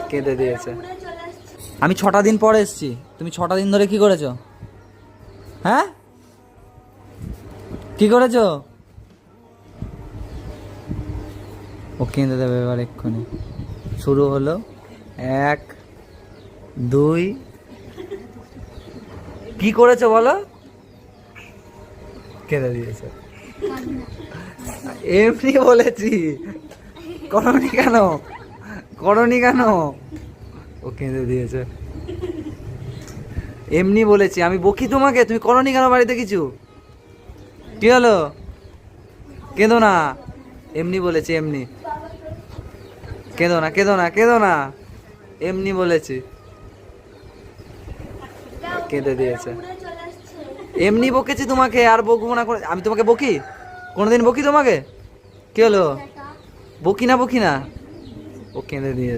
কেঁদে দিয়েছে। আমি 6টা দিন পরে এসছি, তুমি 6টা দিন ধরে কি করেছো? হ্যাঁ, কি করেছো? ও কেঁদে দেবে এবার এক্ষুনি। শুরু হলো, 1 2। কি করেছো বলো? কেঁদে দিয়েছে। এমনি বলেছি, করনি কেন? করনি কেন? ও কেঁদে দিয়েছে। এমনি বলেছি, আমি বকি তোমাকে, তুমি করনি কেন বাড়িতে কিছু? কি হলো? কেঁদো না, এমনি বলেছি, এমনি। কেঁদো না, কেঁদো না, কেঁদো না, এমনি বলেছি। কেঁদে দিয়েছে। এমনি বকেছি তোমাকে, আর বকবো না। আমি তোমাকে বকি? কোনোদিন বকি তোমাকে? কি হলো? বকি না, বকি না। ও কেঁদে দিয়েছে।